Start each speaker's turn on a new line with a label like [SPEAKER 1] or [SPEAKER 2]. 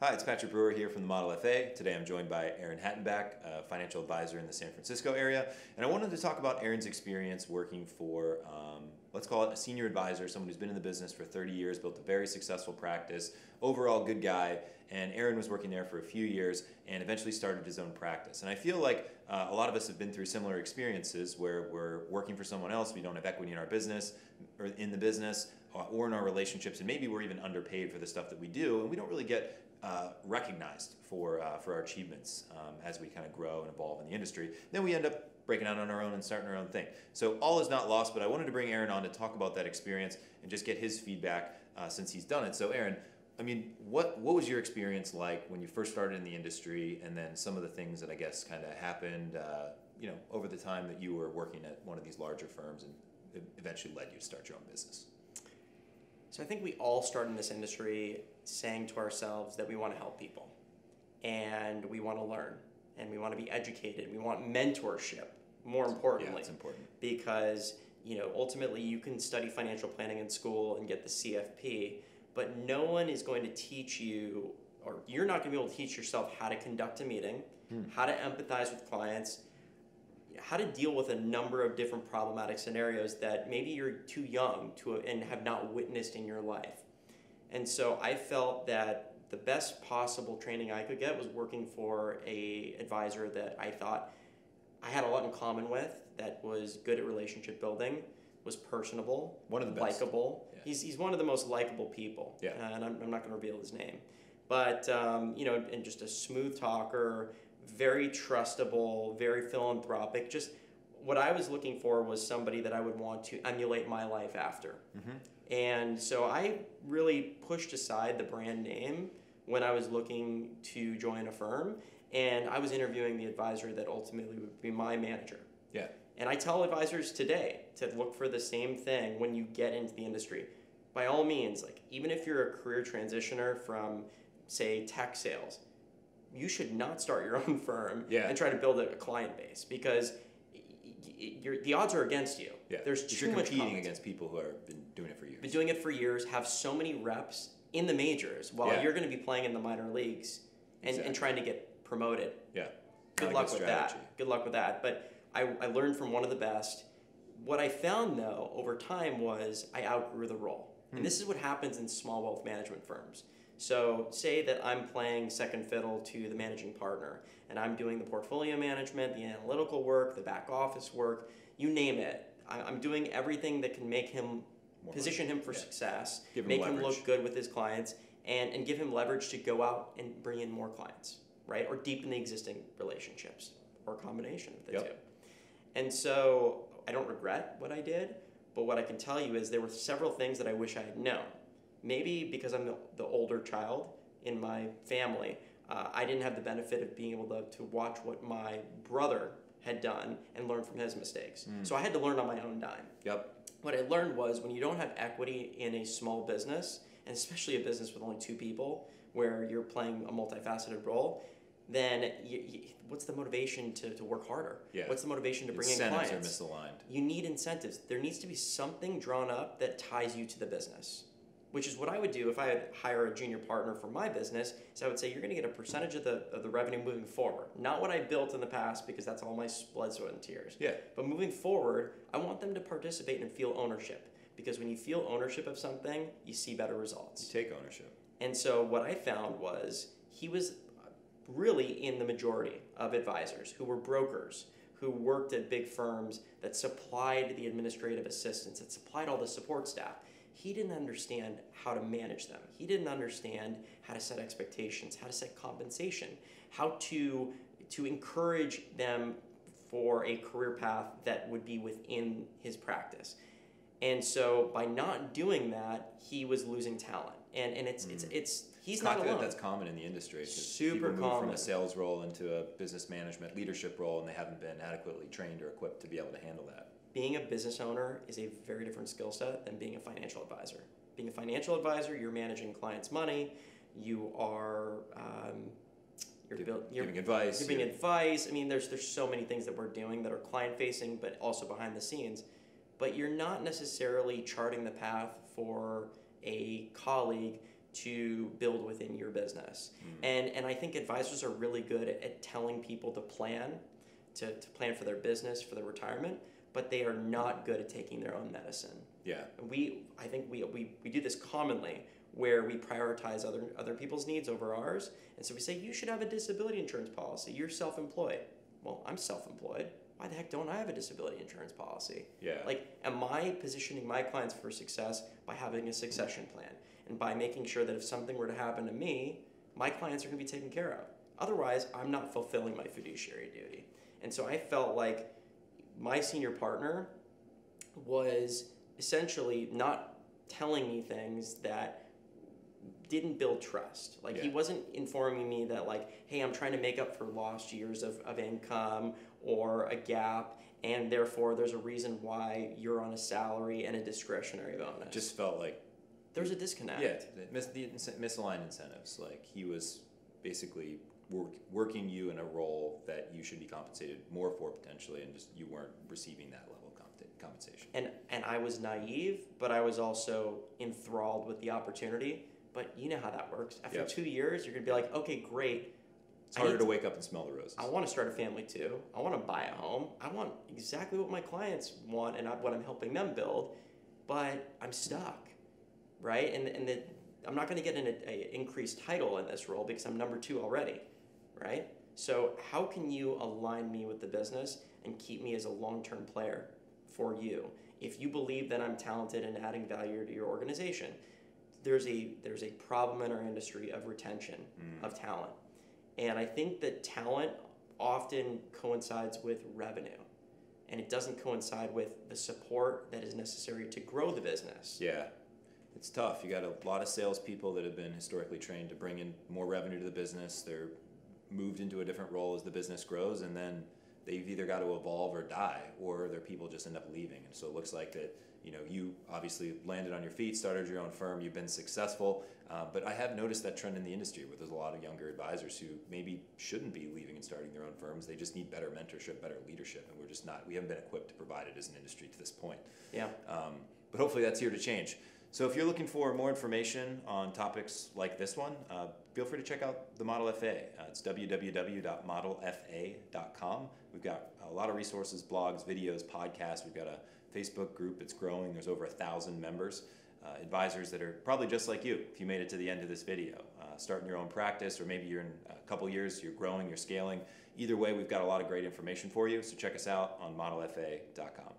[SPEAKER 1] Hi, it's Patrick Brewer here from the Model FA. Today I'm joined by Aaron Hattenbach, a financial advisor in the San Francisco area. And I wanted to talk about Aaron's experience working for, let's call it a senior advisor, someone who's been in the business for 30 years, built a very successful practice, overall good guy. And Aaron was working there for a few years and eventually started his own practice. And I feel like a lot of us have been through similar experiences where we're working for someone else, we don't have equity in our business, or in the business, or in our relationships, and maybe we're even underpaid for the stuff that we do, and we don't really get recognized for our achievements as we kind of grow and evolve in the industry. Then we end up breaking out on our own and starting our own thing. So all is not lost, but I wanted to bring Aaron on to talk about that experience and just get his feedback since he's done it. So Aaron, I mean, what was your experience like when you first started in the industry, and then some of the things that I guess kind of happened over the time that you were working at one of these larger firms and eventually led you to start your own business?
[SPEAKER 2] So I think we all start in this industry saying to ourselves that we want to help people and we want to learn and we want to be educated. We want mentorship, more importantly.
[SPEAKER 1] Yeah, it's important.
[SPEAKER 2] Because, ultimately you can study financial planning in school and get the CFP, but no one is going to teach you, or you're not going to be able to teach yourself how to conduct a meeting, how to empathize with clients, how to deal with a number of different problematic scenarios that maybe you're too young to and have not witnessed in your life. And so I felt that the best possible training I could get was working for a advisor that I thought I had a lot in common with, that was good at relationship building, was personable,
[SPEAKER 1] one of the best.
[SPEAKER 2] Likable.
[SPEAKER 1] Yeah.
[SPEAKER 2] He's one of the most likable people.
[SPEAKER 1] Yeah.
[SPEAKER 2] And I'm not going to reveal his name. But, and just a smooth talker, very trustable, very philanthropic. Just what I was looking for was somebody that I would want to emulate my life after. Mm-hmm. And so I really pushed aside the brand name when I was looking to join a firm, and I was interviewing the advisor that ultimately would be my manager.
[SPEAKER 1] Yeah.
[SPEAKER 2] And I tell advisors today to look for the same thing when you get into the industry. By all means, even if you're a career transitioner from, say, tech sales, you should not start your own firm and try to build a client base, because the odds are against you.
[SPEAKER 1] Yeah.
[SPEAKER 2] There's too much
[SPEAKER 1] competing against people who have been doing it for years.
[SPEAKER 2] Been doing it for years, have so many reps in the majors while you're going to be playing in the minor leagues and trying to get promoted.
[SPEAKER 1] Yeah.
[SPEAKER 2] Good luck with that. Good luck with that. But I learned from one of the best. What I found, though, over time was I outgrew the role. And this is what happens in small wealth management firms. So say that I'm playing second fiddle to the managing partner, and I'm doing the portfolio management, the analytical work, the back office work, you name it. I'm doing everything that can make him, position him for success, make him look good with his clients, and give him leverage to go out and bring in more clients, right? Or deepen the existing relationships, or a combination of the two. And so I don't regret what I did, but what I can tell you is there were several things that I wish I had known. Maybe because I'm the older child in my family, I didn't have the benefit of being able to watch what my brother had done and learn from his mistakes. So I had to learn on my own dime.
[SPEAKER 1] Yep.
[SPEAKER 2] What I learned was when you don't have equity in a small business, and especially a business with only two people, where you're playing a multifaceted role, then what's the motivation to work harder?
[SPEAKER 1] Yeah.
[SPEAKER 2] What's the motivation to bring in clients?
[SPEAKER 1] Incentives are misaligned.
[SPEAKER 2] You need incentives. There needs to be something drawn up that ties you to the business, which is what I would do if I had hire a junior partner for my business. So I would say, you're going to get a percentage of the revenue moving forward. Not what I built in the past, because that's all my blood, sweat, and tears.
[SPEAKER 1] Yeah.
[SPEAKER 2] But moving forward, I want them to participate and feel ownership, because when you feel ownership of something, you see better results.
[SPEAKER 1] You take ownership.
[SPEAKER 2] And so what I found was he was really in the majority of advisors who were brokers, who worked at big firms that supplied the administrative assistants, that supplied all the support staff. He didn't understand how to manage them. He didn't understand how to set expectations, how to set compensation, how to encourage them for a career path that would be within his practice. And so by not doing that, he was losing talent. And he's not alone.
[SPEAKER 1] That's common in the industry.
[SPEAKER 2] Super
[SPEAKER 1] people move
[SPEAKER 2] common.
[SPEAKER 1] from a sales role into a business management leadership role, and they haven't been adequately trained or equipped to be able to handle that.
[SPEAKER 2] Being a business owner is a very different skill set than being a financial advisor. Being a financial advisor, you're managing clients' money. You are
[SPEAKER 1] giving advice.
[SPEAKER 2] Giving advice. I mean, there's so many things that we're doing that are client-facing, but also behind the scenes. But you're not necessarily charting the path for a colleague to build within your business. And I think advisors are really good at telling people to plan for their business, for their retirement, but they are not good at taking their own medicine.
[SPEAKER 1] Yeah.
[SPEAKER 2] I think we do this commonly, where we prioritize other people's needs over ours. And so we say, you should have a disability insurance policy. You're self-employed. Well, I'm self-employed. Why the heck don't I have a disability insurance policy?
[SPEAKER 1] Yeah.
[SPEAKER 2] Like, am I positioning my clients for success by having a succession plan and by making sure that if something were to happen to me, my clients are going to be taken care of? Otherwise, I'm not fulfilling my fiduciary duty. And so I felt like my senior partner was essentially not telling me things that didn't build trust. Like, he wasn't informing me that, like, hey, I'm trying to make up for lost years of income or a gap, and therefore there's a reason why you're on a salary and a discretionary bonus.
[SPEAKER 1] It just felt like
[SPEAKER 2] there's a disconnect.
[SPEAKER 1] Yeah, the misaligned incentives. Like, he was basically working you in a role that you should be compensated more for potentially, and just you weren't receiving that level of compensation.
[SPEAKER 2] And I was naive, but I was also enthralled with the opportunity. But you know how that works. After 2 years, you're going to be like, okay, great.
[SPEAKER 1] It's harder to wake up and smell the roses.
[SPEAKER 2] I want to start a family too. I want to buy a home. I want exactly what my clients want and what I'm helping them build, but I'm stuck, right? And I'm not going to get an increased title in this role because I'm number 2 already, right? So how can you align me with the business and keep me as a long-term player for you? If you believe that I'm talented and adding value to your organization, there's a problem in our industry of retention of talent. And I think that talent often coincides with revenue, and it doesn't coincide with the support that is necessary to grow the business.
[SPEAKER 1] Yeah, it's tough. You got a lot of salespeople that have been historically trained to bring in more revenue to the business. They're moved into a different role as the business grows, and then they've either got to evolve or die, or their people just end up leaving. And so it looks like that, you obviously landed on your feet, started your own firm, you've been successful, but I have noticed that trend in the industry where there's a lot of younger advisors who maybe shouldn't be leaving and starting their own firms. They just need better mentorship, better leadership, and we haven't been equipped to provide it as an industry to this point.
[SPEAKER 2] Yeah.
[SPEAKER 1] But hopefully that's here to change. So if you're looking for more information on topics like this one, feel free to check out the Model FA. It's www.modelfa.com. We've got a lot of resources, blogs, videos, podcasts. We've got a Facebook group. It's growing. There's over 1,000 members, advisors that are probably just like you if you made it to the end of this video. Starting your own practice, or maybe you're in a couple years, you're growing, you're scaling. Either way, we've got a lot of great information for you. So check us out on modelfa.com.